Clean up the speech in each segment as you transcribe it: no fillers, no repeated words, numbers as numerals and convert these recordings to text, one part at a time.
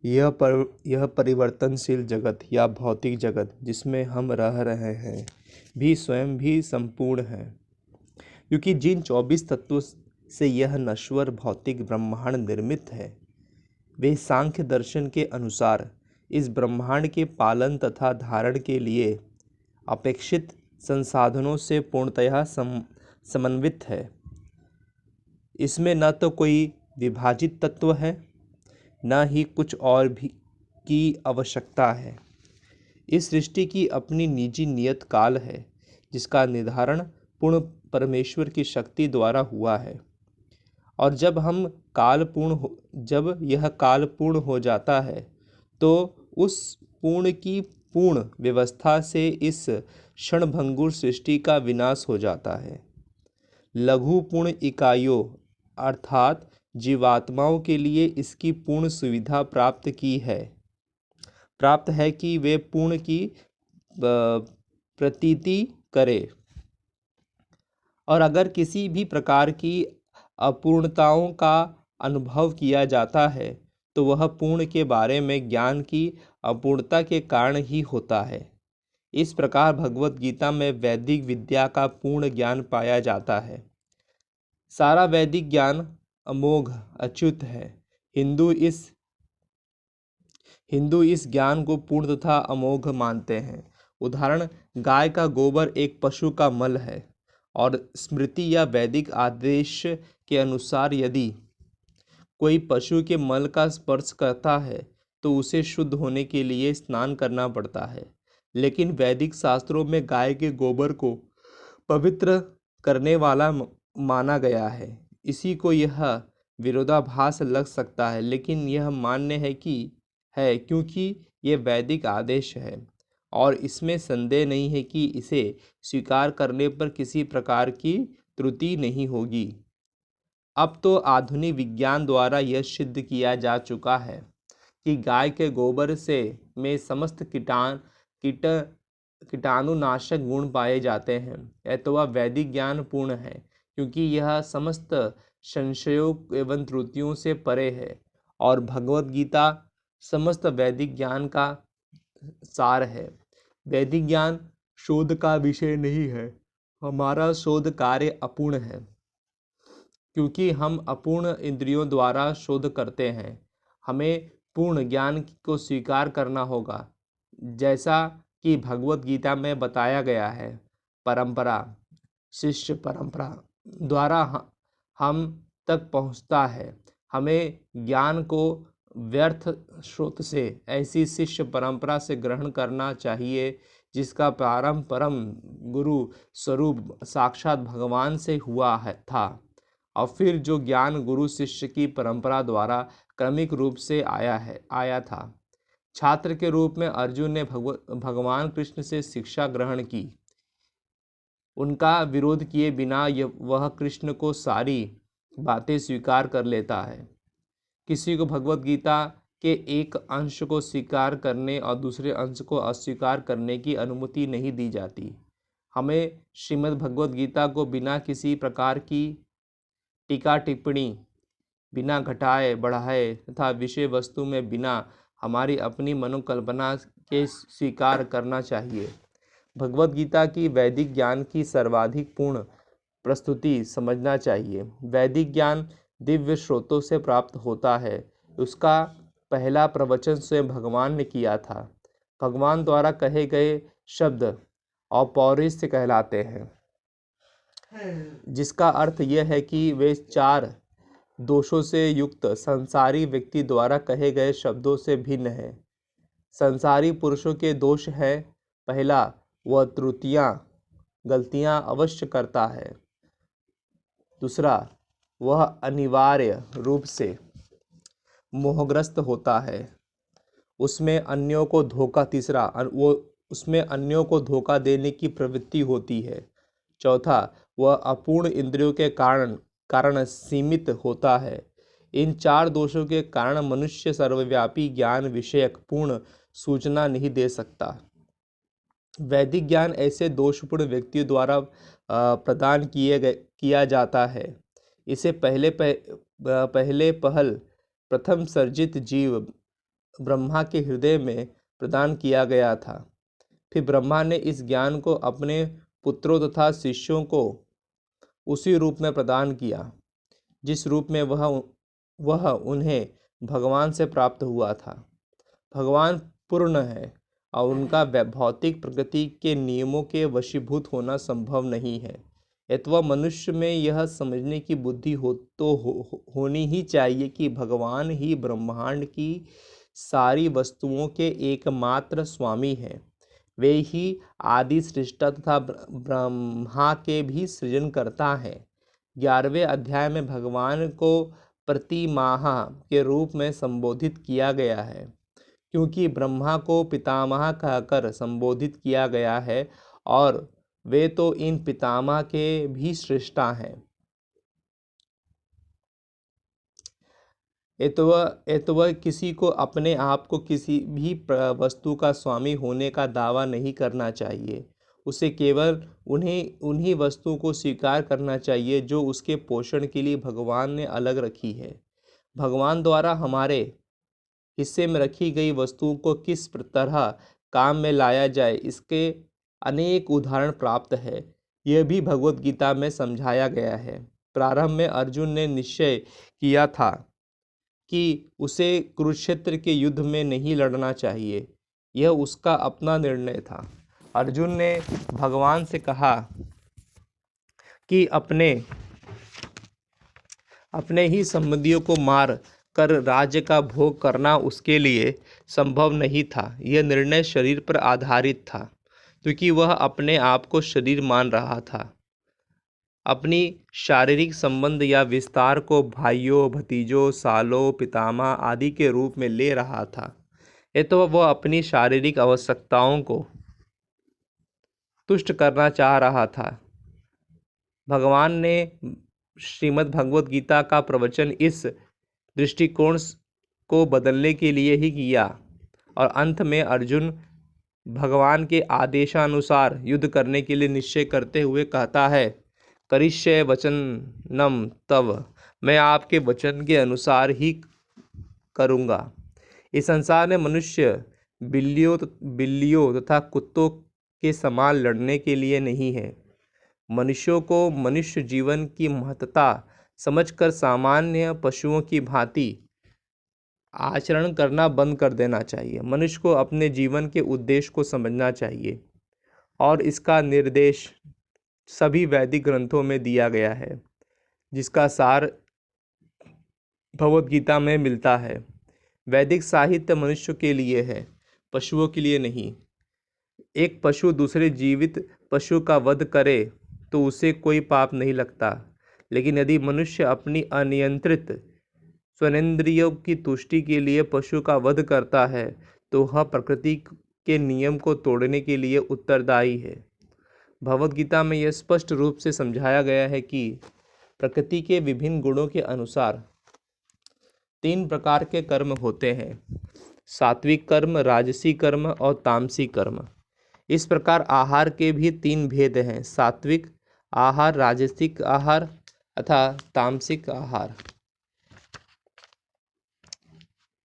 यह परिवर्तनशील जगत या भौतिक जगत जिसमें हम रह रहे हैं भी स्वयं भी संपूर्ण है, क्योंकि जिन 24 तत्वों से यह नश्वर भौतिक ब्रह्मांड निर्मित है वे सांख्य दर्शन के अनुसार इस ब्रह्मांड के पालन तथा धारण के लिए अपेक्षित संसाधनों से पूर्णतया समन्वित है। इसमें न तो कोई विभाजित तत्व है न ही कुछ और भी की आवश्यकता है। इस सृष्टि की अपनी निजी नियत काल है जिसका निर्धारण पूर्ण परमेश्वर की शक्ति द्वारा हुआ है, और जब यह काल पूर्ण हो जाता है तो उस पूर्ण की पूर्ण व्यवस्था से इस क्षणभंगुर सृष्टि का विनाश हो जाता है। लघु पूर्ण इकाइयों अर्थात जीवात्माओं के लिए इसकी पूर्ण सुविधा प्राप्त है कि वे पूर्ण की प्रतीति करें, और अगर किसी भी प्रकार की अपूर्णताओं का अनुभव किया जाता है तो वह पूर्ण के बारे में ज्ञान की अपूर्णता के कारण ही होता है। इस प्रकार भगवत गीता में वैदिक विद्या का पूर्ण ज्ञान पाया जाता है। सारा वैदिक ज्ञान अमोघ अच्युत है। हिंदू इस ज्ञान को पूर्ण तथा अमोघ मानते हैं। उदाहरण, गाय का गोबर एक पशु का मल है, और स्मृति या वैदिक आदेश के अनुसार यदि कोई पशु के मल का स्पर्श करता है तो उसे शुद्ध होने के लिए स्नान करना पड़ता है। लेकिन वैदिक शास्त्रों में गाय के गोबर को पवित्र करने वाला माना गया है। इसी को यह विरोधाभास लग सकता है, लेकिन यह मान्य है क्योंकि यह वैदिक आदेश है और इसमें संदेह नहीं है कि इसे स्वीकार करने पर किसी प्रकार की त्रुटि नहीं होगी। अब तो आधुनिक विज्ञान द्वारा यह सिद्ध किया जा चुका है कि गाय के गोबर में समस्त कीटाणुनाशक गुण पाए जाते हैं। तो वह वैदिक ज्ञान पूर्ण है क्योंकि यह समस्त संशयों एवं त्रुटियों से परे है, और भगवत गीता समस्त वैदिक ज्ञान का सार है। वैदिक ज्ञान शोध का विषय नहीं है। हमारा शोध कार्य अपूर्ण है क्योंकि हम अपूर्ण इंद्रियों द्वारा शोध करते हैं। हमें पूर्ण ज्ञान को स्वीकार करना होगा, जैसा कि भगवत गीता में बताया गया है। शिष्य परंपरा द्वारा हम तक पहुंचता है। हमें ज्ञान को व्यर्थ स्रोत से ऐसी शिष्य परंपरा से ग्रहण करना चाहिए जिसका प्रारंभ परम गुरु स्वरूप साक्षात भगवान से हुआ था, और फिर जो ज्ञान गुरु शिष्य की परंपरा द्वारा क्रमिक रूप से आया था। छात्र के रूप में अर्जुन ने भगवान कृष्ण से शिक्षा ग्रहण की। उनका विरोध किए बिना वह कृष्ण को सारी बातें स्वीकार कर लेता है। किसी को भगवत गीता के एक अंश को स्वीकार करने और दूसरे अंश को अस्वीकार करने की अनुमति नहीं दी जाती। हमें श्रीमद् भगवत गीता को बिना किसी प्रकार की टीका टिप्पणी, बिना घटाए बढ़ाए तथा विषय वस्तु में बिना हमारी अपनी मनोकल्पना के स्वीकार करना चाहिए। भगवत गीता की वैदिक ज्ञान की सर्वाधिक पूर्ण प्रस्तुति समझना चाहिए। वैदिक ज्ञान दिव्य स्रोतों से प्राप्त होता है। उसका पहला प्रवचन स्वयं भगवान ने किया था। भगवान द्वारा कहे गए शब्द अपौरुषेय कहलाते हैं, जिसका अर्थ यह है कि वे 4 दोषों से युक्त संसारी व्यक्ति द्वारा कहे गए शब्दों से भिन्न है। संसारी पुरुषों के दोष है, पहला, वह गलतियां अवश्य करता है। दूसरा, वह अनिवार्य रूप से मोहग्रस्त होता है। उसमें अन्यों को धोखा देने की प्रवृत्ति होती है। चौथा, वह अपूर्ण इंद्रियों के कारण सीमित होता है। इन 4 दोषों के कारण मनुष्य सर्वव्यापी ज्ञान विषयक पूर्ण सूचना नहीं दे सकता। वैदिक ज्ञान ऐसे दोषपूर्ण व्यक्तियों द्वारा प्रदान किया जाता है। इसे प्रथम सर्जित जीव ब्रह्मा के हृदय में प्रदान किया गया था। फिर ब्रह्मा ने इस ज्ञान को अपने पुत्रों तथा शिष्यों को उसी रूप में प्रदान किया जिस रूप में वह उन्हें भगवान से प्राप्त हुआ था। भगवान पूर्ण है और उनका भौतिक प्रकृति के नियमों के वशीभूत होना संभव नहीं है। अथवा मनुष्य में यह समझने की बुद्धि होनी ही चाहिए कि भगवान ही ब्रह्मांड की सारी वस्तुओं के एकमात्र स्वामी हैं। वे ही आदि सृष्टा तथा ब्रह्मा के भी सृजन करता है। 11वें अध्याय में भगवान को प्रतिमाह के रूप में संबोधित किया गया है, क्योंकि ब्रह्मा को पितामह कहकर संबोधित किया गया है और वे तो इन पितामह के भी सृष्टा हैं। एतव किसी को अपने आप को किसी भी वस्तु का स्वामी होने का दावा नहीं करना चाहिए। उसे केवल उन्हीं वस्तुओं को स्वीकार करना चाहिए जो उसके पोषण के लिए भगवान ने अलग रखी है। भगवान द्वारा हमारे हिस्से में रखी गई वस्तुओं को किस तरह काम में लाया जाए, इसके अनेक उदाहरण प्राप्त है। यह भी भगवत गीता में समझाया गया है। प्रारंभ में अर्जुन ने निश्चय किया था कि उसे कुरुक्षेत्र के युद्ध में नहीं लड़ना चाहिए। यह उसका अपना निर्णय था। अर्जुन ने भगवान से कहा कि अपने ही संबंधियों को मार कर राज्य का भोग करना उसके लिए संभव नहीं था। यह निर्णय शरीर पर आधारित था, क्योंकि वह अपने आप को शरीर मान रहा था। अपनी शारीरिक संबंध या विस्तार को भाइयों, भतीजों, सालों, पितामह आदि के रूप में ले रहा था। तो वह अपनी शारीरिक आवश्यकताओं को तुष्ट करना चाह रहा था। भगवान ने श्रीमद् भगवत गीता का प्रवचन इस दृष्टिकोण को बदलने के लिए ही किया और अंत में अर्जुन भगवान के आदेशानुसार युद्ध करने के लिए निश्चय करते हुए कहता है, करिष्ये वचनम तव, मैं आपके वचन के अनुसार ही करूँगा। इस संसार में मनुष्य बिल्लियों तथा कुत्तों के समान लड़ने के लिए नहीं है। मनुष्यों को मनुष्य जीवन की महत्ता समझकर सामान्य पशुओं की भांति आचरण करना बंद कर देना चाहिए। मनुष्य को अपने जीवन के उद्देश्य को समझना चाहिए और इसका निर्देश सभी वैदिक ग्रंथों में दिया गया है, जिसका सार भगवद गीता में मिलता है। वैदिक साहित्य मनुष्य के लिए है, पशुओं के लिए नहीं। एक पशु दूसरे जीवित पशु का वध करे तो उसे कोई पाप नहीं लगता, लेकिन यदि मनुष्य अपनी अनियंत्रित स्वनेंद्रियों की तुष्टि के लिए पशु का वध करता है तो वह प्रकृति के नियम को तोड़ने के लिए उत्तरदायी है। भगवद गीता में यह स्पष्ट रूप से समझाया गया है कि प्रकृति के विभिन्न गुणों के अनुसार 3 प्रकार के कर्म होते हैं: सात्विक कर्म, राजसी कर्म और तामसी कर्म। इस प्रकार आहार के भी 3 भेद हैं: सात्विक आहार, राजसिक आहार तथा तामसिक आहार।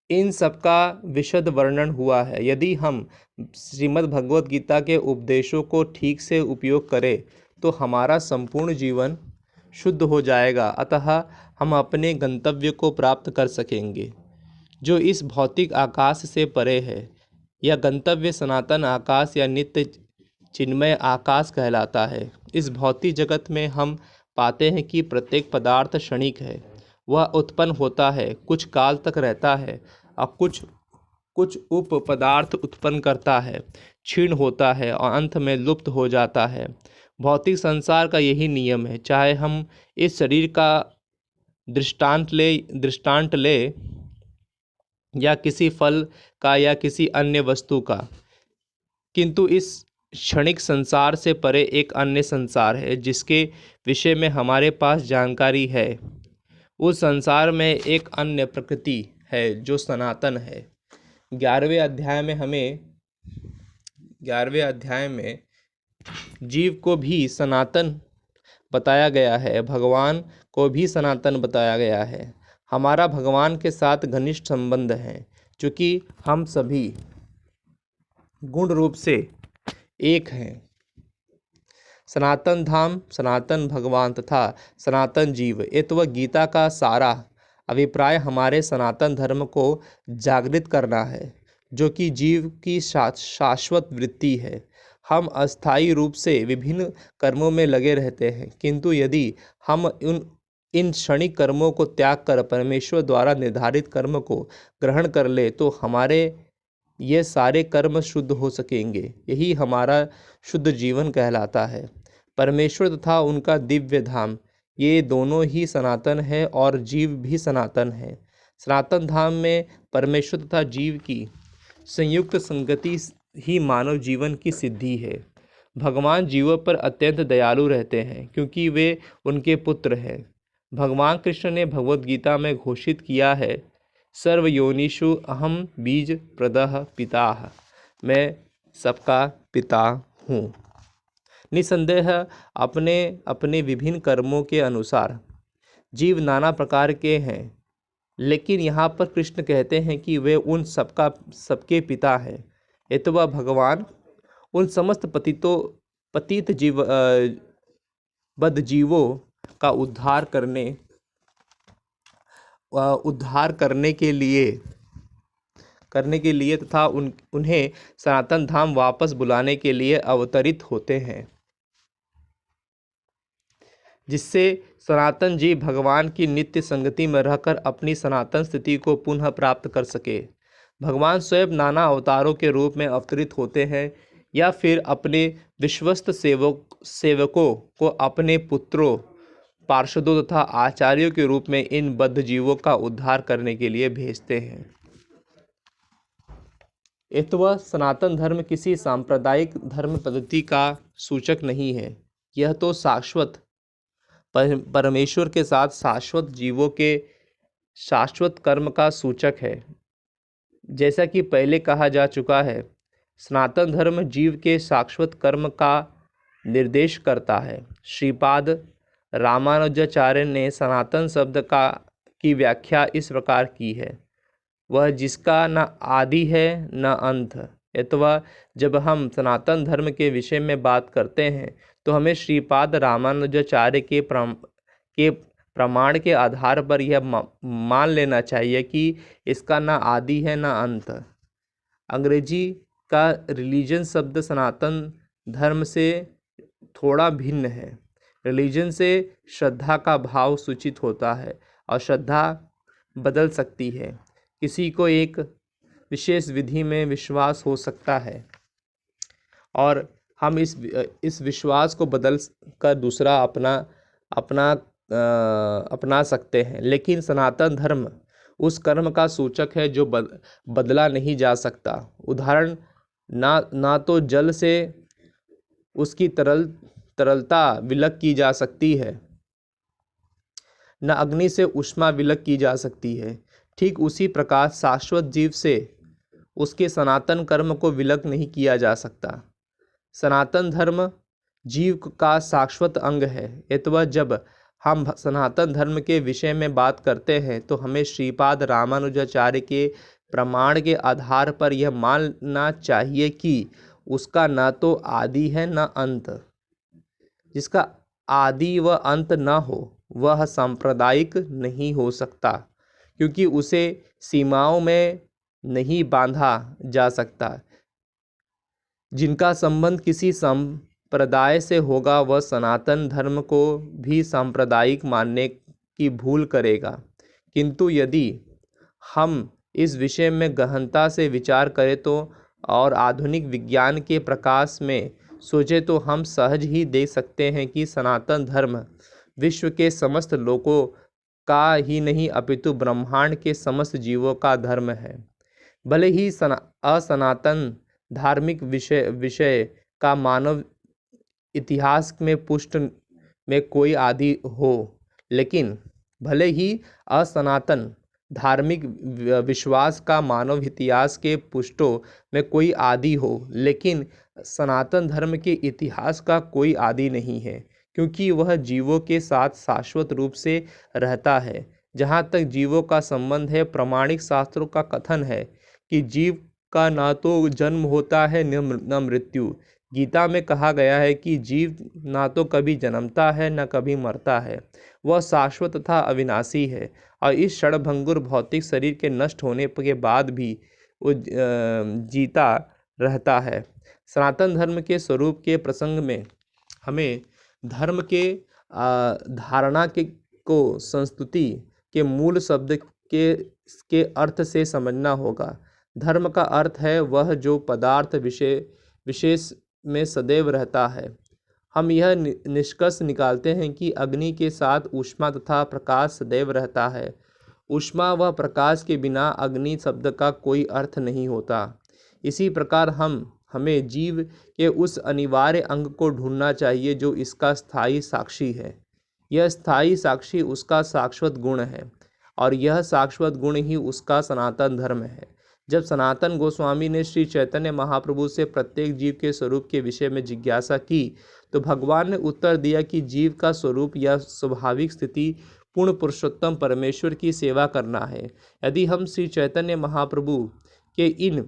इन सबका विशद वर्णन हुआ है। यदि हम श्रीमद् भगवद गीता के उपदेशों को ठीक से उपयोग करें तो हमारा संपूर्ण जीवन शुद्ध हो जाएगा, अतः हम अपने गंतव्य को प्राप्त कर सकेंगे, जो इस भौतिक आकाश से परे है। यह गंतव्य सनातन आकाश या नित्य चिन्मय आकाश कहलाता है। इस भौतिक जगत में हम पाते हैं कि प्रत्येक पदार्थ क्षणिक है। वह उत्पन्न होता है, कुछ काल तक रहता है और कुछ उप पदार्थ उत्पन्न करता है, क्षीण होता है और अंत में लुप्त हो जाता है। भौतिक संसार का यही नियम है। चाहे हम इस शरीर का दृष्टांत ले या किसी फल का या किसी अन्य वस्तु का, किंतु इस क्षणिक संसार से परे एक अन्य संसार है जिसके विषय में हमारे पास जानकारी है। उस संसार में एक अन्य प्रकृति है जो सनातन है। 11वें अध्याय में जीव को भी सनातन बताया गया है, भगवान को भी सनातन बताया गया है। हमारा भगवान के साथ घनिष्ठ संबंध है। चूँकि हम सभी गुण रूप से एक हैं। सनातन धाम, सनातन भगवान तथा सनातन जीव, ये तो वह गीता का सारा अभिप्राय हमारे सनातन धर्म को जागृत करना है, जो कि जीव की शाश्वत वृत्ति है। हम अस्थायी रूप से विभिन्न कर्मों में लगे रहते हैं, किंतु यदि हम इन क्षणिक कर्मों को त्याग कर परमेश्वर द्वारा निर्धारित कर्म को ग्रहण कर ले तो हमारे ये सारे कर्म शुद्ध हो सकेंगे। यही हमारा शुद्ध जीवन कहलाता है। परमेश्वर तथा उनका दिव्य धाम, ये दोनों ही सनातन है और जीव भी सनातन है। सनातन धाम में परमेश्वर तथा जीव की संयुक्त संगति ही मानव जीवन की सिद्धि है। भगवान जीवों पर अत्यंत दयालु रहते हैं, क्योंकि वे उनके पुत्र हैं। भगवान कृष्ण ने भगवद गीता में घोषित किया है, सर्वयोनिषु अहम बीज प्रदः पिताः, मैं सबका पिता हूँ। निसंदेह अपने अपने विभिन्न कर्मों के अनुसार जीव नाना प्रकार के हैं, लेकिन यहाँ पर कृष्ण कहते हैं कि वे उन सबके पिता हैं। ये तो वह भगवान उन समस्त पतित बद्ध जीवों का उद्धार करने के लिए तथा उन्हें सनातन धाम वापस बुलाने के लिए अवतरित होते हैं, जिससे सनातन जीव भगवान की नित्य संगति में रहकर अपनी सनातन स्थिति को पुनः प्राप्त कर सके। भगवान स्वयं नाना अवतारों के रूप में अवतरित होते हैं या फिर अपने विश्वस्त सेवकों को अपने पुत्रों, पार्षदों तथा आचार्यों के रूप में इन बद्ध जीवों का उद्धार करने के लिए भेजते हैं। वह सनातन धर्म किसी सांप्रदायिक धर्म पद्धति का सूचक नहीं है। यह तो शाश्वत परमेश्वर के साथ शाश्वत जीवों के शाश्वत कर्म का सूचक है। जैसा कि पहले कहा जा चुका है, सनातन धर्म जीव के शाश्वत कर्म का निर्देश करता है। श्रीपाद रामानुजाचार्य ने सनातन शब्द की व्याख्या इस प्रकार की है, वह जिसका न आदि है न अंत। अथवा जब हम सनातन धर्म के विषय में बात करते हैं तो हमें श्रीपाद रामानुजाचार्य के प्रमाण के आधार पर यह मान लेना चाहिए कि इसका न आदि है न अंत। अंग्रेजी का रिलीजन शब्द सनातन धर्म से थोड़ा भिन्न है। रिलीजन से श्रद्धा का भाव सूचित होता है और श्रद्धा बदल सकती है। किसी को एक विशेष विधि में विश्वास हो सकता है और हम इस विश्वास को बदल कर दूसरा अपना सकते हैं, लेकिन सनातन धर्म उस कर्म का सूचक है जो बदला नहीं जा सकता। उदाहरण, ना तो जल से उसकी तरलता विलक की जा सकती है, न अग्नि से ऊष्मा विलक की जा सकती है। ठीक उसी प्रकार शाश्वत जीव से उसके सनातन कर्म को विलक नहीं किया जा सकता। सनातन धर्म जीव का शाश्वत अंग है। अतः जब हम सनातन धर्म के विषय में बात करते हैं तो हमें श्रीपाद रामानुजाचार्य के प्रमाण के आधार पर यह मानना चाहिए कि उसका न तो आदि है न अंत। जिसका आदि व अंत न हो वह सांप्रदायिक नहीं हो सकता, क्योंकि उसे सीमाओं में नहीं बांधा जा सकता। जिनका संबंध किसी संप्रदाय से होगा वह सनातन धर्म को भी सांप्रदायिक मानने की भूल करेगा। किंतु यदि हम इस विषय में गहनता से विचार करें तो और आधुनिक विज्ञान के प्रकाश में सोचें तो हम सहज ही देख सकते हैं कि सनातन धर्म विश्व के समस्त लोगों का ही नहीं अपितु ब्रह्मांड के समस्त जीवों का धर्म है। भले ही असनातन धार्मिक विषय का मानव इतिहास में पुष्ट में कोई आदि हो, लेकिन भले ही असनातन धार्मिक विश्वास का मानव इतिहास के पुष्टों में कोई आदि हो, लेकिन सनातन धर्म के इतिहास का कोई आदि नहीं है, क्योंकि वह जीवों के साथ शाश्वत रूप से रहता है। जहाँ तक जीवों का संबंध है, प्रामाणिक शास्त्रों का कथन है कि जीव का ना तो जन्म होता है न मृत्यु। गीता में कहा गया है कि जीव ना तो कभी जन्मता है न कभी मरता है, वह शाश्वत तथा अविनाशी है और इस क्षणभंगुर भौतिक शरीर के नष्ट होने के बाद भी वो जीता रहता है। सनातन धर्म के स्वरूप के प्रसंग में हमें धर्म के धारणा को संस्तुति के मूल शब्द के अर्थ से समझना होगा। धर्म का अर्थ है वह जो पदार्थ विशेष में सदैव रहता है। हम यह निष्कर्ष निकालते हैं कि अग्नि के साथ ऊष्मा तथा प्रकाश सदैव रहता है। ऊष्मा व प्रकाश के बिना अग्नि शब्द का कोई अर्थ नहीं होता। इसी प्रकार हमें जीव के उस अनिवार्य अंग को ढूंढना चाहिए जो इसका स्थायी साक्षी है। यह स्थायी साक्षी उसका शाश्वत गुण है और यह शाश्वत गुण ही उसका सनातन धर्म है। जब सनातन गोस्वामी ने श्री चैतन्य महाप्रभु से प्रत्येक जीव के स्वरूप के विषय में जिज्ञासा की तो भगवान ने उत्तर दिया कि जीव का स्वरूप या स्वाभाविक स्थिति पूर्ण पुरुषोत्तम परमेश्वर की सेवा करना है। यदि हम श्री चैतन्य महाप्रभु के इन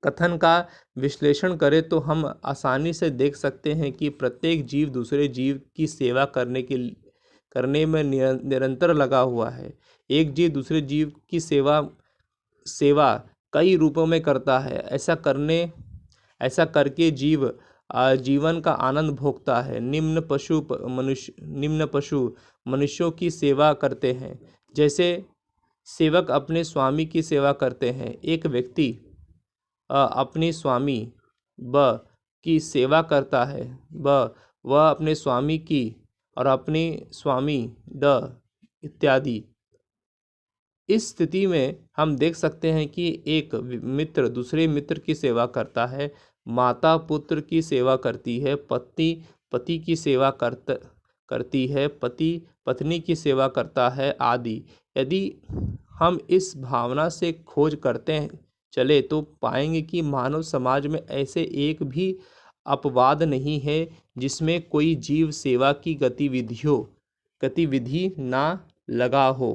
कथन का विश्लेषण करें तो हम आसानी से देख सकते हैं कि प्रत्येक जीव दूसरे जीव की सेवा करने में निरंतर लगा हुआ है। एक जीव दूसरे जीव की सेवा कई रूपों में करता है। ऐसा करके जीव जीवन का आनंद भोगता है। निम्न पशु मनुष्यों की सेवा करते हैं जैसे सेवक अपने स्वामी की सेवा करते हैं। एक व्यक्ति अपनी स्वामी ब की सेवा करता है, वह अपने स्वामी की और अपने स्वामी ड इत्यादि। इस स्थिति में हम देख सकते हैं कि एक मित्र दूसरे मित्र की सेवा करता है, माता पुत्र की सेवा करती है, पत्नी पति की सेवा करती है, पति पत्नी की सेवा करता है आदि। यदि हम इस भावना से खोज करते चले तो पाएंगे कि मानव समाज में ऐसे एक भी अपवाद नहीं है जिसमें कोई जीव सेवा की गतिविधि ना लगा हो।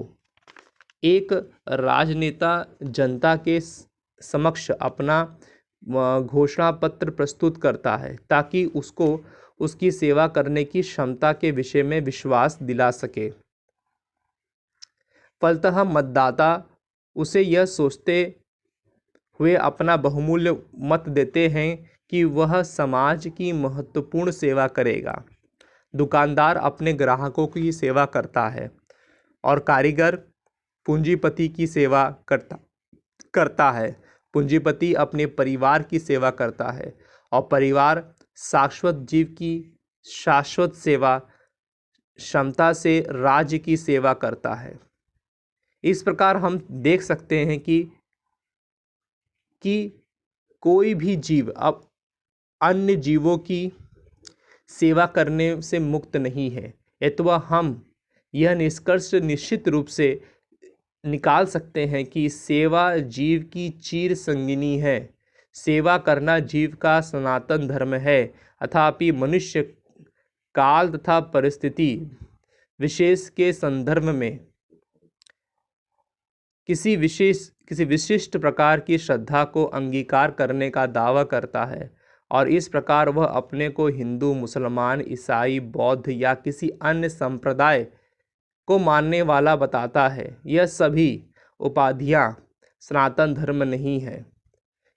एक राजनेता जनता के समक्ष अपना घोषणा पत्र प्रस्तुत करता है ताकि उसको उसकी सेवा करने की क्षमता के विषय में विश्वास दिला सके। फलतः मतदाता उसे यह सोचते हुए अपना बहुमूल्य मत देते हैं कि वह समाज की महत्वपूर्ण सेवा करेगा। दुकानदार अपने ग्राहकों की सेवा करता है और कारीगर पूंजीपति की सेवा करता है। पूंजीपति अपने परिवार की सेवा करता है और परिवार शाश्वत जीव की शाश्वत सेवा क्षमता से राज्य की सेवा करता है। इस प्रकार हम देख सकते हैं कि कोई भी जीव अब अन्य जीवों की सेवा करने से मुक्त नहीं है। अथवा हम यह निष्कर्ष निश्चित रूप से निकाल सकते हैं कि सेवा जीव की चिर संगिनी है। सेवा करना जीव का सनातन धर्म है। अथापि मनुष्य काल तथा परिस्थिति विशेष के संदर्भ में किसी विशिष्ट प्रकार की श्रद्धा को अंगीकार करने का दावा करता है और इस प्रकार वह अपने को हिंदू, मुसलमान, ईसाई, बौद्ध या किसी अन्य संप्रदाय को मानने वाला बताता है। यह सभी उपाधियां सनातन धर्म नहीं है।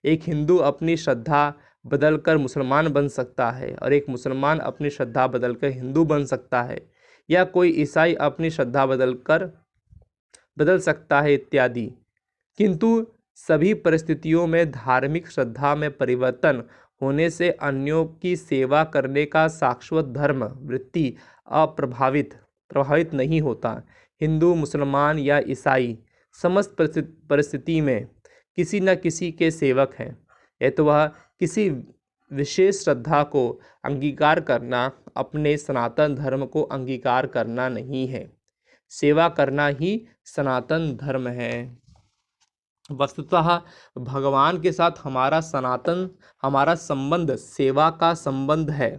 एक हिंदू अपनी श्रद्धा बदलकर मुसलमान बन सकता है और एक मुसलमान अपनी श्रद्धा बदलकर हिंदू बन सकता है, या कोई ईसाई अपनी श्रद्धा बदल सकता है इत्यादि। किंतु सभी परिस्थितियों में धार्मिक श्रद्धा में परिवर्तन होने से अन्यों की सेवा करने का शाश्वत धर्म वृत्ति प्रभावित नहीं होता। हिंदू, मुसलमान या ईसाई समस्त परिस्थिति में किसी न किसी के सेवक हैं। यह तो वह किसी विशेष श्रद्धा को अंगीकार करना अपने सनातन धर्म को अंगीकार करना नहीं है। सेवा करना ही सनातन धर्म है। वस्तुतः भगवान के साथ हमारा संबंध सेवा का संबंध है।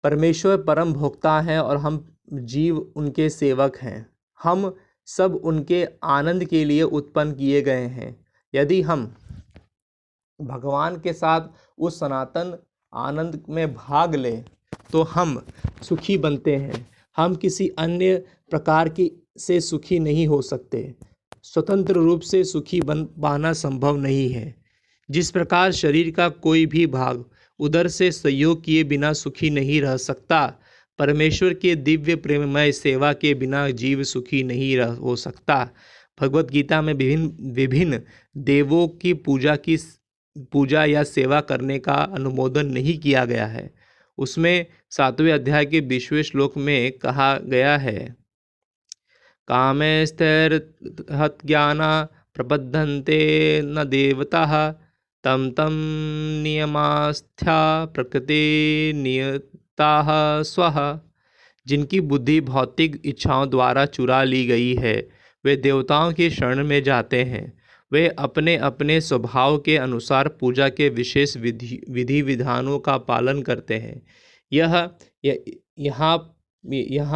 परमेश्वर परम भोक्ता हैं और हम जीव उनके सेवक हैं। हम सब उनके आनंद के लिए उत्पन्न किए गए हैं। यदि हम भगवान के साथ उस सनातन आनंद में भाग लें तो हम सुखी बनते हैं। हम किसी अन्य प्रकार की से सुखी नहीं हो सकते। स्वतंत्र रूप से सुखी बन पाना संभव नहीं है। जिस प्रकार शरीर का कोई भी भाग उधर से सहयोग किए बिना सुखी नहीं रह सकता, परमेश्वर के दिव्य प्रेममय सेवा के बिना जीव सुखी नहीं हो सकता। भगवत गीता में विभिन्न विभिन्न देवों की पूजा या सेवा करने का अनुमोदन नहीं किया गया है। उसमें 7वें अध्याय के 20वें श्लोक में कहा गया है, कामैस्तैर्हत्याना प्रबद्धन्ते न देवताः तम तम नियमास्थ्या प्रकृति नियताः स्वः। जिनकी बुद्धि भौतिक इच्छाओं द्वारा चुरा ली गई है वे देवताओं की शरण में जाते हैं। वे अपने अपने स्वभाव के अनुसार पूजा के विशेष विधि विधानों का पालन करते हैं। यहाँ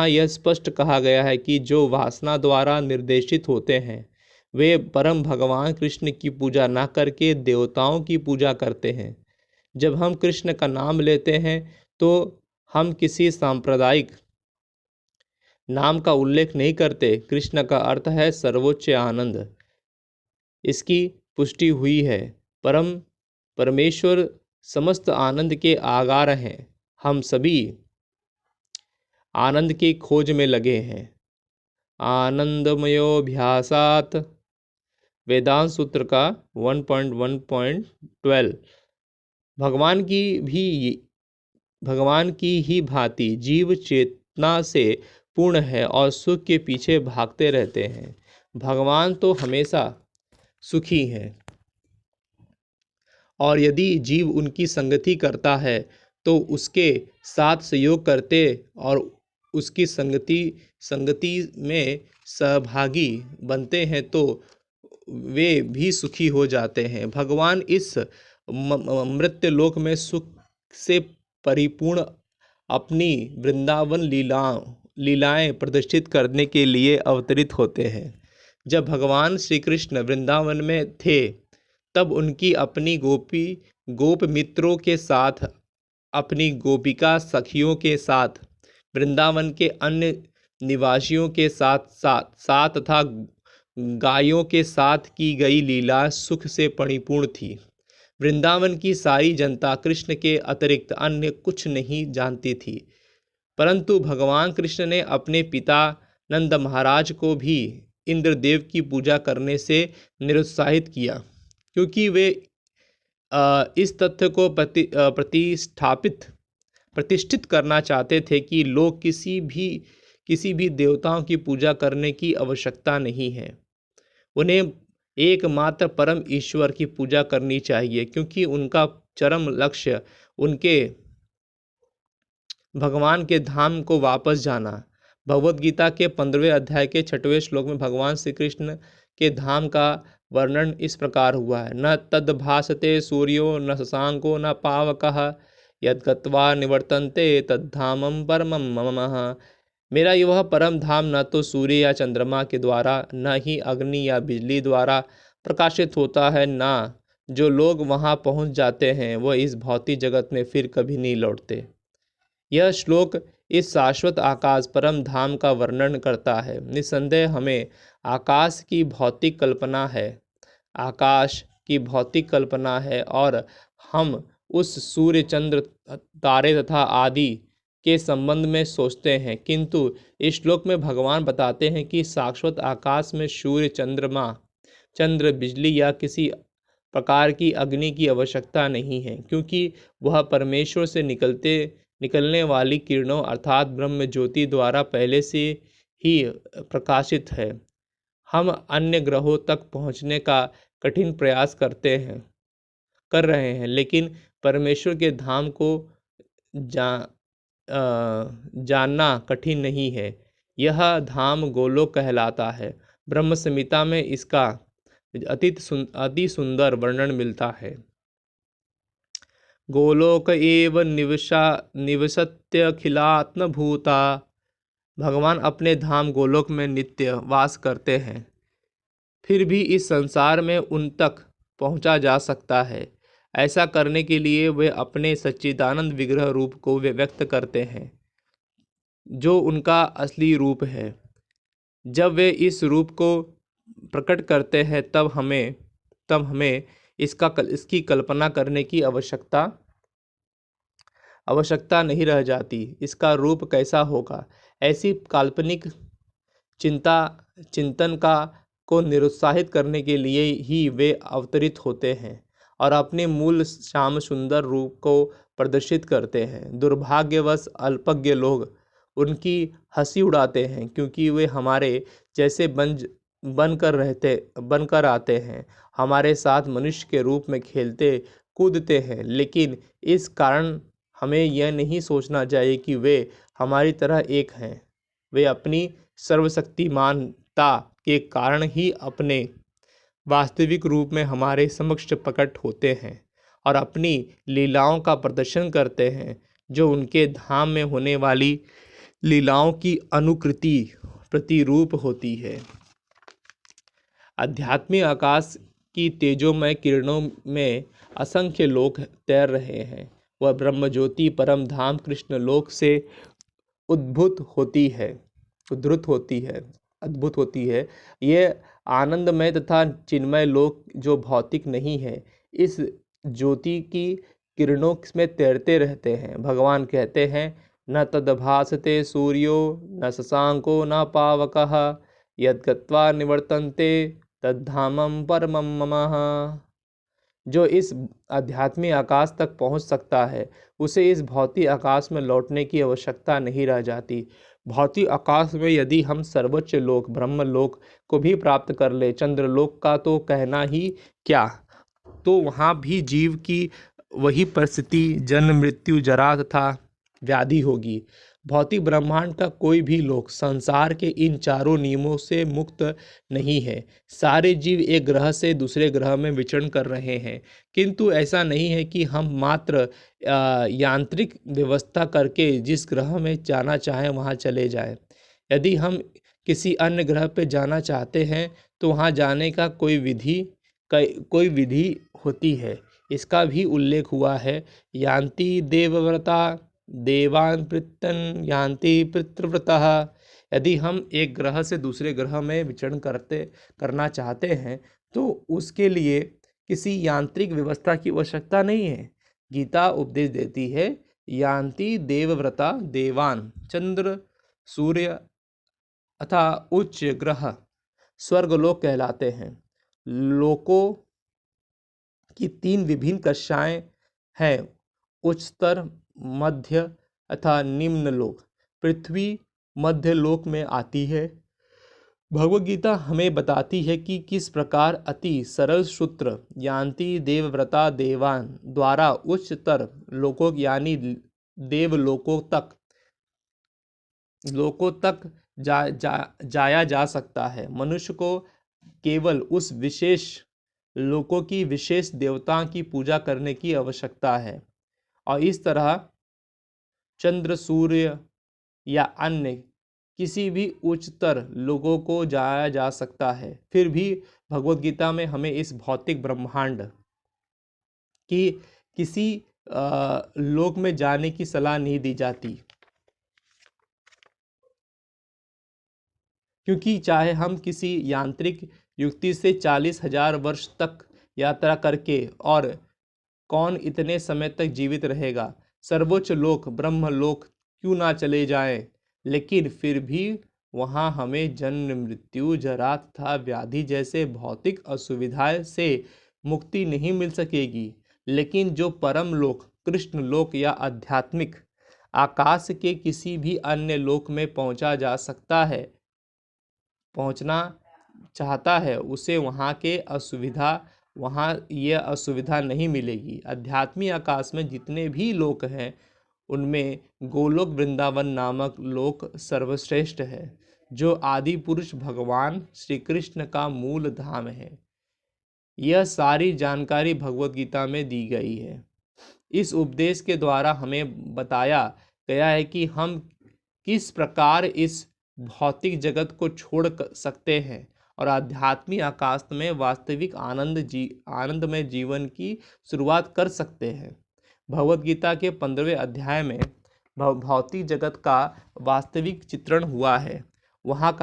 यह स्पष्ट कहा गया है कि जो वासना द्वारा निर्देशित होते हैं वे परम भगवान कृष्ण की पूजा न करके देवताओं की पूजा करते हैं। जब हम कृष्ण का नाम लेते हैं तो हम किसी सांप्रदायिक नाम का उल्लेख नहीं करते। कृष्ण का अर्थ है सर्वोच्च आनंद। इसकी पुष्टि हुई है। परमेश्वर समस्त आनंद के आगार हैं। हम सभी आनंद की खोज में लगे हैं। आनंदमयोभ्यासात वेदांत सूत्र का 1.1.12। भगवान की ही भांति जीव चेतना से पूर्ण है और सुख के पीछे भागते रहते हैं। भगवान तो हमेशा सुखी हैं और यदि जीव उनकी संगति करता है तो उसके साथ सहयोग करते और उसकी संगति में सहभागी बनते हैं तो वे भी सुखी हो जाते हैं। भगवान इस मर्त्य लोक में सुख से परिपूर्ण अपनी वृंदावन लीलाएं प्रदर्शित करने के लिए अवतरित होते हैं। जब भगवान श्री कृष्ण वृंदावन में थे तब उनकी अपनी गोप मित्रों के साथ, अपनी गोपिका सखियों के साथ, वृंदावन के अन्य निवासियों के साथ तथा गायों के साथ की गई लीला सुख से परिपूर्ण थी। वृंदावन की सारी जनता कृष्ण के अतिरिक्त अन्य कुछ नहीं जानती थी। परंतु भगवान कृष्ण ने अपने पिता नंद महाराज को भी इंद्रदेव की पूजा करने से निरुत्साहित किया, क्योंकि वे इस तथ्य को प्रतिष्ठित करना चाहते थे कि लोग किसी भी देवताओं की पूजा करने की आवश्यकता नहीं है। उन्हें एकमात्र परम ईश्वर की पूजा करनी चाहिए, क्योंकि उनका चरम लक्ष्य उनके भगवान के धाम को वापस जाना। भगवद गीता के 15वें अध्याय के 6वें श्लोक में भगवान श्री कृष्ण के धाम का वर्णन इस प्रकार हुआ है, न तद्भासते सूर्यो न शशांको न पावकः यद्गत्वा निवर्तन्ते तद्धामं परमं मम। मेरा यह परम धाम न तो सूर्य या चंद्रमा के द्वारा, न ही अग्नि या बिजली द्वारा प्रकाशित होता है, न जो लोग वहां पहुंच जाते हैं वह इस भौतिक जगत में फिर कभी नहीं लौटते। यह श्लोक इस शाश्वत आकाश परम धाम का वर्णन करता है। निस्संदेह हमें आकाश की भौतिक कल्पना है और हम उस सूर्य चंद्र तारे तथा आदि के संबंध में सोचते हैं, किंतु इस श्लोक में भगवान बताते हैं कि शाश्वत आकाश में सूर्य, चंद्र, बिजली या किसी प्रकार की अग्नि की आवश्यकता नहीं है, क्योंकि वह परमेश्वर से निकलने वाली किरणों अर्थात ब्रह्म ज्योति द्वारा पहले से ही प्रकाशित है। हम अन्य ग्रहों तक पहुंचने का कठिन प्रयास कर रहे हैं, लेकिन परमेश्वर के धाम को जानना कठिन नहीं है। यह धाम गोलोक कहलाता है। ब्रह्म संहिता में इसका अति सुंदर वर्णन मिलता है। गोलोक एव निवसत्यखिलात्मभूता। भगवान अपने धाम गोलोक में नित्य वास करते हैं, फिर भी इस संसार में उन तक पहुंचा जा सकता है। ऐसा करने के लिए वे अपने सच्चिदानंद विग्रह रूप को व्यक्त करते हैं, जो उनका असली रूप है। जब वे इस रूप को प्रकट करते हैं तब हमें इसकी कल्पना करने की आवश्यकता नहीं रह जाती। इसका रूप कैसा होगा, ऐसी काल्पनिक चिंतन को निरुत्साहित करने के लिए ही वे अवतरित होते हैं और अपने मूल श्याम सुंदर रूप को प्रदर्शित करते हैं। दुर्भाग्यवश अल्पज्ञ लोग उनकी हंसी उड़ाते हैं, क्योंकि वे हमारे जैसे बनकर आते हैं, हमारे साथ मनुष्य के रूप में खेलते कूदते हैं, लेकिन इस कारण हमें यह नहीं सोचना चाहिए कि वे हमारी तरह एक हैं। वे अपनी सर्वशक्तिमानता के कारण ही अपने वास्तविक रूप में हमारे समक्ष प्रकट होते हैं और अपनी लीलाओं का प्रदर्शन करते हैं, जो उनके धाम में होने वाली लीलाओं की अनुकृति प्रतिरूप होती है। आध्यात्मिक आकाश की तेजोमय किरणों में असंख्य लोग तैर रहे हैं। वह ब्रह्म ज्योति परम धाम कृष्ण लोक से अद्भुत होती है। ये आनंदमय तथा चिन्मय लोक जो भौतिक नहीं है, इस ज्योति की किरणों में तैरते रहते हैं। भगवान कहते हैं, न तद्भासते सूर्यो न शशांको न पावकः यद्गत्वा निवर्तन्ते तद्धामं परमं मम। जो इस आध्यात्मिक आकाश तक पहुंच सकता है, उसे इस भौतिक आकाश में लौटने की आवश्यकता नहीं रह जाती। भौतिक आकाश में यदि हम सर्वोच्च लोक ब्रह्मलोक को भी प्राप्त कर ले, चंद्रलोक का तो कहना ही क्या, तो वहाँ भी जीव की वही परिस्थिति, जन्म मृत्यु जरा तथा व्याधि होगी। भौतिक ब्रह्मांड का कोई भी लोक संसार के इन चारों नियमों से मुक्त नहीं है। सारे जीव एक ग्रह से दूसरे ग्रह में विचरण कर रहे हैं, किंतु ऐसा नहीं है कि हम मात्र यांत्रिक व्यवस्था करके जिस ग्रह में जाना चाहें वहां चले जाएं। यदि हम किसी अन्य ग्रह पर जाना चाहते हैं तो वहां जाने का कोई विधि होती है। इसका भी उल्लेख हुआ है, यान्ति देवव्रता देवान् पितॄन् यान्ति पितृव्रतः। यदि हम एक ग्रह से दूसरे ग्रह में विचरण करना चाहते हैं तो उसके लिए किसी यांत्रिक व्यवस्था की आवश्यकता नहीं है। गीता उपदेश देती है, यान्ति देवव्रता देवान्, चंद्र सूर्य अथा उच्च ग्रह स्वर्गलोक कहलाते हैं। लोकों की तीन विभिन्न कक्षाएं हैं, उच्चतर, मध्य अथा निम्न लोक। पृथ्वी मध्य लोक में आती है। भगवद गीता हमें बताती है कि किस प्रकार अति सरल सूत्र यान्ति देवव्रता देवान द्वारा उच्चतर लोकों यानी देवलोकों तक जाया जा सकता है। मनुष्य को केवल उस विशेष लोकों की विशेष देवता की पूजा करने की आवश्यकता है और इस तरह चंद्र सूर्य या अन्य किसी भी उच्चतर लोगों को जाया जा सकता है। फिर भी भगवद गीता में हमें इस भौतिक ब्रह्मांड की किसी लोक में जाने की सलाह नहीं दी जाती, क्योंकि चाहे हम किसी यांत्रिक युक्ति से 40,000 वर्ष तक यात्रा करके, और कौन इतने समय तक जीवित रहेगा, सर्वोच्च लोक ब्रह्मलोक क्यों ना चले जाएं, लेकिन फिर भी वहाँ हमें जन्म मृत्यु जरा तथा व्याधि जैसे भौतिक असुविधाएं से मुक्ति नहीं मिल सकेगी। लेकिन जो परम लोक कृष्ण लोक या आध्यात्मिक आकाश के किसी भी अन्य लोक में पहुंचना चाहता है, उसे वहाँ यह असुविधा नहीं मिलेगी। आध्यात्मिक आकाश में जितने भी लोक हैं, उनमें गोलोक वृंदावन नामक लोक सर्वश्रेष्ठ है, जो आदि पुरुष भगवान श्री कृष्ण का मूल धाम है। यह सारी जानकारी भगवद गीता में दी गई है। इस उपदेश के द्वारा हमें बताया गया है कि हम किस प्रकार इस भौतिक जगत को छोड़ सकते हैं और आध्यात्मिक आकाश में वास्तविक आनंदमय जीवन की शुरुआत कर सकते हैं। भगवद गीता के 15वें अध्याय में भौतिक जगत का वास्तविक चित्रण हुआ है। वहाँ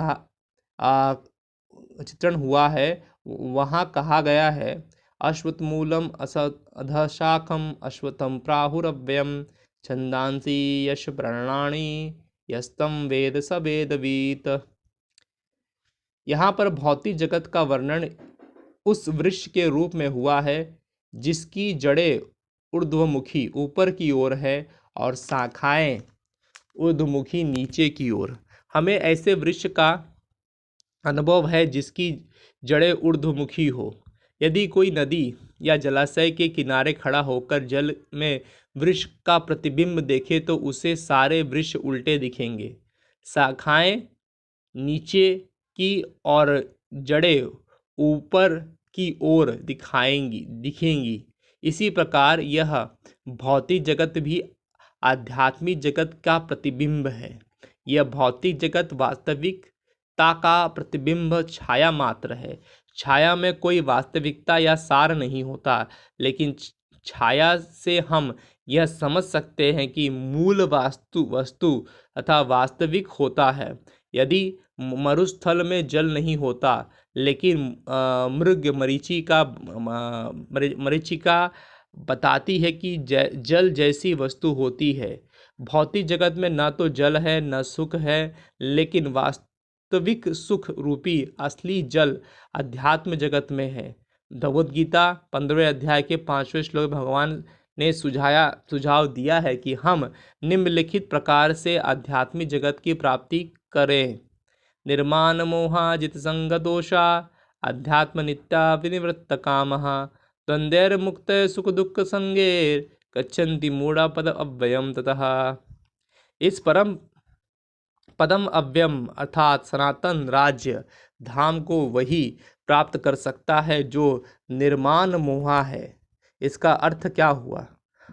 कहा गया है, अश्वत्थमूलम अधशाखम अश्वत्थम प्राहुरव्ययम छंदांसि यश प्रणानि यस्तम वेद स वेदवीत। यहाँ पर भौतिक जगत का वर्णन उस वृक्ष के रूप में हुआ है जिसकी जड़ें ऊर्ध्वमुखी ऊपर की ओर है और शाखाएं ऊर्ध्वमुखी नीचे की ओर। हमें ऐसे वृक्ष का अनुभव है जिसकी जड़ें ऊर्ध्वमुखी हो। यदि कोई नदी या जलाशय के किनारे खड़ा होकर जल में वृक्ष का प्रतिबिंब देखे तो उसे सारे वृक्ष उल्टे दिखेंगे। शाखाएं नीचे की और जड़ें ऊपर की ओर दिखेंगी। इसी प्रकार यह भौतिक जगत भी आध्यात्मिक जगत का प्रतिबिंब है। यह भौतिक जगत वास्तविकता का प्रतिबिंब छाया मात्र है। छाया में कोई वास्तविकता या सार नहीं होता, लेकिन छाया से हम यह समझ सकते हैं कि मूल वस्तु तथा वास्तविक होता है। यदि मरुस्थल में जल नहीं होता, लेकिन मरीचिका बताती है कि जल जैसी वस्तु होती है। भौतिक जगत में न तो जल है न सुख है, लेकिन वास्तविक सुख रूपी असली जल अध्यात्म जगत में है। भगवद गीता 15वें अध्याय के 5वें श्लोक भगवान ने सुझाव दिया है कि हम निम्नलिखित प्रकार से आध्यात्मिक जगत की प्राप्ति करें। निर्माण मोहाजित संग दोषा अध्यात्म नित्या विनिवृत्त कामः द्वंद्वैर मुक्त सुख दुख संगेर गच्छन्ति मूढ़ा पद अव्ययम ततः। इस परम पदम अव्ययम अर्थात सनातन राज्य धाम को वही प्राप्त कर सकता है जो निर्माण मोहा है। इसका अर्थ क्या हुआ?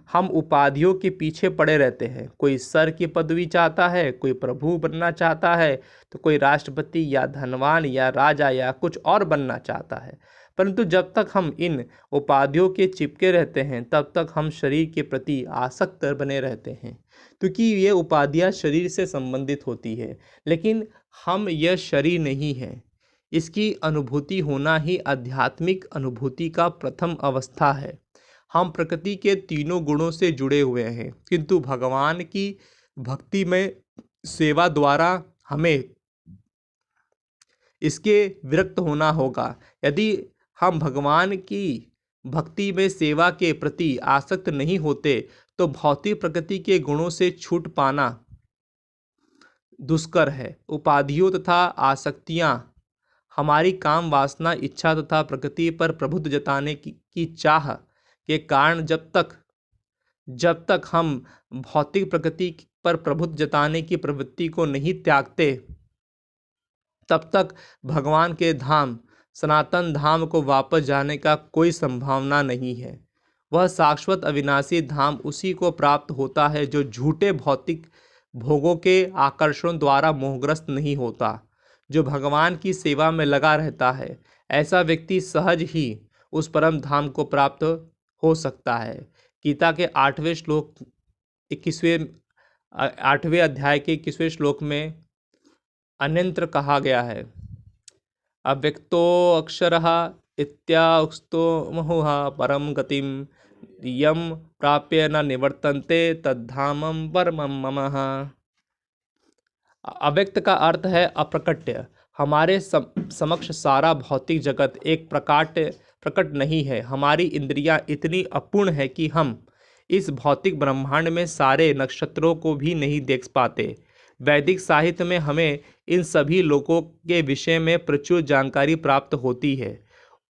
हम उपाधियों के पीछे पड़े रहते हैं। कोई सर की पदवी चाहता है, कोई प्रभु बनना चाहता है, तो कोई राष्ट्रपति या धनवान या राजा या कुछ और बनना चाहता है। परंतु जब तक हम इन उपाधियों के चिपके रहते हैं तब तक हम शरीर के प्रति आसक्त बने रहते हैं, क्योंकि ये उपाधियां शरीर से संबंधित होती है। लेकिन हम यह शरीर नहीं है। इसकी अनुभूति होना ही आध्यात्मिक अनुभूति का प्रथम अवस्था है। हम प्रकृति के तीनों गुणों से जुड़े हुए हैं, किंतु भगवान की भक्ति में सेवा द्वारा हमें इसके विरक्त होना होगा। यदि हम भगवान की भक्ति में सेवा के प्रति आसक्त नहीं होते तो भौतिक प्रकृति के गुणों से छूट पाना दुष्कर है। उपाधियों तथा आसक्तियां हमारी काम वासना इच्छा तथा प्रकृति पर प्रभुत्व जताने की चाह के कारण जब तक हम भौतिक प्रकृति पर प्रभुत्व जताने की प्रवृत्ति को नहीं त्यागते तब तक भगवान के धाम सनातन धाम को वापस जाने का कोई संभावना नहीं है। वह शाश्वत अविनाशी धाम उसी को प्राप्त होता है जो झूठे भौतिक भोगों के आकर्षण द्वारा मोहग्रस्त नहीं होता। जो भगवान की सेवा में लगा रहता है, ऐसा व्यक्ति सहज ही उस परम धाम को प्राप्त हो सकता है। गीता के 8वें अध्याय के 21वें श्लोक में अन्यत्र कहा गया है, अव्यक्तो अक्षरः इत्याउक्तो महुः परम गतिम यम प्राप्य न निवर्तन्ते तद्धामं परमं मम। अव्यक्त का अर्थ है अप्रकट्य। हमारे समक्ष सारा भौतिक जगत एक प्रकट नहीं है। हमारी इंद्रियां इतनी अपूर्ण है कि हम इस भौतिक ब्रह्मांड में सारे नक्षत्रों को भी नहीं देख पाते। वैदिक साहित्य में हमें इन सभी लोकों के विषय में प्रचुर जानकारी प्राप्त होती है।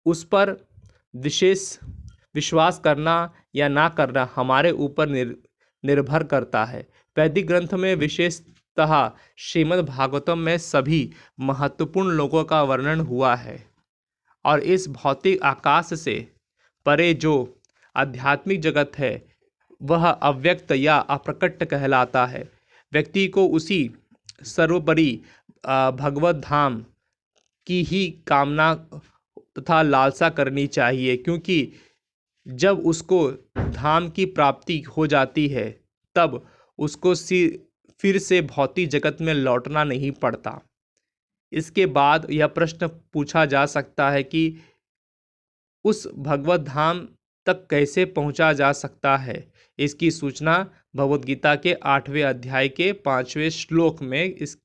उस पर विशेष विश्वास करना या ना करना हमारे ऊपर निर्भर करता है। वैदिक ग्रंथ में विशेषतः श्रीमद् भागवतम में सभी महत्वपूर्ण लोकों का वर्णन हुआ है और इस भौतिक आकाश से परे जो आध्यात्मिक जगत है वह अव्यक्त या अप्रकट कहलाता है। व्यक्ति को उसी सर्वोपरि भगवत धाम की ही कामना तथा लालसा करनी चाहिए, क्योंकि जब उसको धाम की प्राप्ति हो जाती है तब उसको फिर से भौतिक जगत में लौटना नहीं पड़ता। इसके बाद यह प्रश्न पूछा जा सकता है कि उस भगवत धाम तक कैसे पहुंचा जा सकता है। इसकी सूचना भगवद गीता के 8वें अध्याय के 5वें श्लोक में इस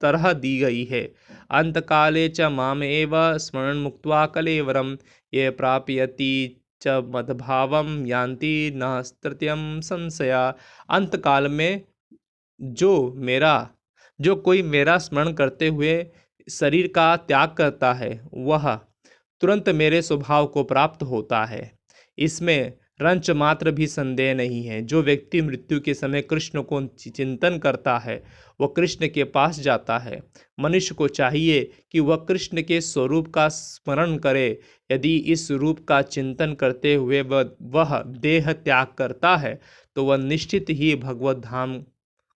तरह दी गई है। अंतकाले च माम एव स्मरण मुक्त्वा कलेवरम ये प्रापयति च मद्भावम यान्ति न तृतीयम संशया। अंतकाल में जो कोई मेरा स्मरण करते हुए शरीर का त्याग करता है वह तुरंत मेरे स्वभाव को प्राप्त होता है। इसमें रंच मात्र भी संदेह नहीं है। जो व्यक्ति मृत्यु के समय कृष्ण को चिंतन करता है वह कृष्ण के पास जाता है। मनुष्य को चाहिए कि वह कृष्ण के स्वरूप का स्मरण करे। यदि इस रूप का चिंतन करते हुए वह देह त्याग करता है तो वह निश्चित ही भगवत धाम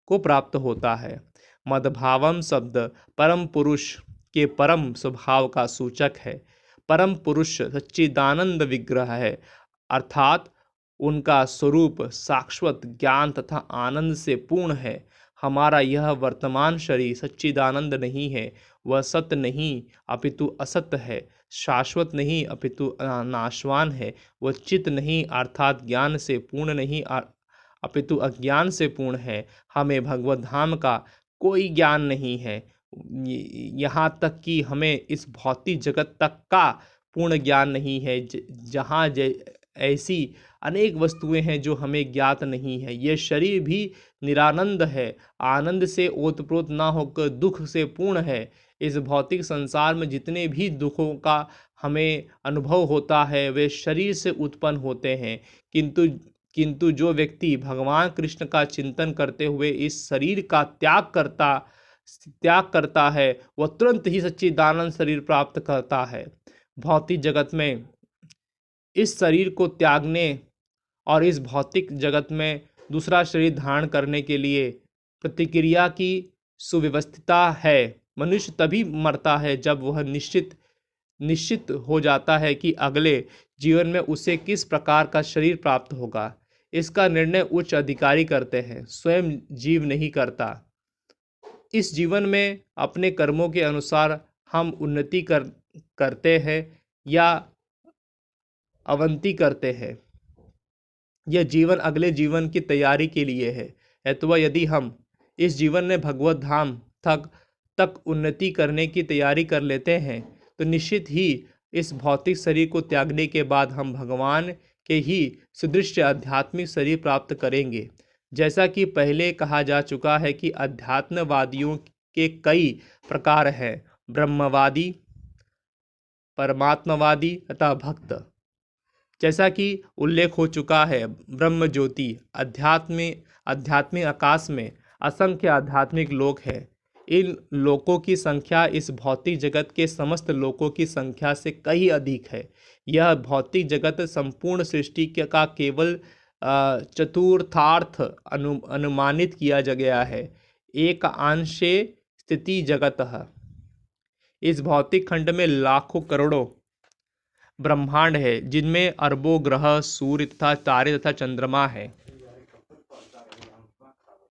को प्राप्त होता है। मद्भावम शब्द परम पुरुष के परम स्वभाव का सूचक है। परम पुरुष सच्चिदानंद विग्रह है, अर्थात उनका स्वरूप शाश्वत ज्ञान तथा आनंद से पूर्ण है। हमारा यह वर्तमान शरीर सच्चिदानंद नहीं है, वह सत्य नहीं अपितु असत्य है, शाश्वत नहीं अपितु नाशवान है। वह चित्त नहीं अर्थात ज्ञान से पूर्ण नहीं अपितु अज्ञान से पूर्ण है। हमें भगवत धाम का कोई ज्ञान नहीं है, यहाँ तक कि हमें इस भौतिक जगत तक का पूर्ण ज्ञान नहीं है, जहाँ ऐसी अनेक वस्तुएं हैं जो हमें ज्ञात नहीं है। ये शरीर भी निरानंद है, आनंद से ओतप्रोत ना होकर दुख से पूर्ण है। इस भौतिक संसार में जितने भी दुखों का हमें अनुभव होता है वे शरीर से उत्पन्न होते हैं, किंतु जो व्यक्ति भगवान कृष्ण का चिंतन करते हुए इस शरीर का त्याग करता है वह तुरंत ही सच्चिदानंद शरीर प्राप्त करता है। भौतिक जगत में इस शरीर को त्यागने और इस भौतिक जगत में दूसरा शरीर धारण करने के लिए प्रतिक्रिया की सुव्यवस्थिता है। मनुष्य तभी मरता है जब वह निश्चित हो जाता है कि अगले जीवन में उसे किस प्रकार का शरीर प्राप्त होगा। इसका निर्णय उच्च अधिकारी करते हैं, स्वयं जीव नहीं करता। इस जीवन में अपने कर्मों के अनुसार हम उन्नति करते हैं या अवनति करते हैं। यह जीवन अगले जीवन की तैयारी के लिए है। अथवा यदि हम इस जीवन में भगवत धाम तक उन्नति करने की तैयारी कर लेते हैं तो निश्चित ही इस भौतिक शरीर को त्यागने के बाद हम भगवान के ही सदृश आध्यात्मिक शरीर प्राप्त करेंगे। जैसा कि पहले कहा जा चुका है कि अध्यात्मवादियों के कई प्रकार हैं, ब्रह्मवादी, परमात्मवादी तथा भक्त। जैसा कि उल्लेख हो चुका है, ब्रह्म ज्योति आध्यात्मिक आकाश में असंख्य आध्यात्मिक लोक हैं। इन लोकों की संख्या इस भौतिक जगत के समस्त लोकों की संख्या से कहीं अधिक है। यह भौतिक जगत संपूर्ण सृष्टि का केवल चतुर्थार्थ अनुमानित किया गया है। एक अंशे स्थिति जगत है। इस भौतिक खंड में लाखों करोड़ों ब्रह्मांड है, जिनमें अरबों ग्रह, सूर्य तथा तारे तथा चंद्रमा है।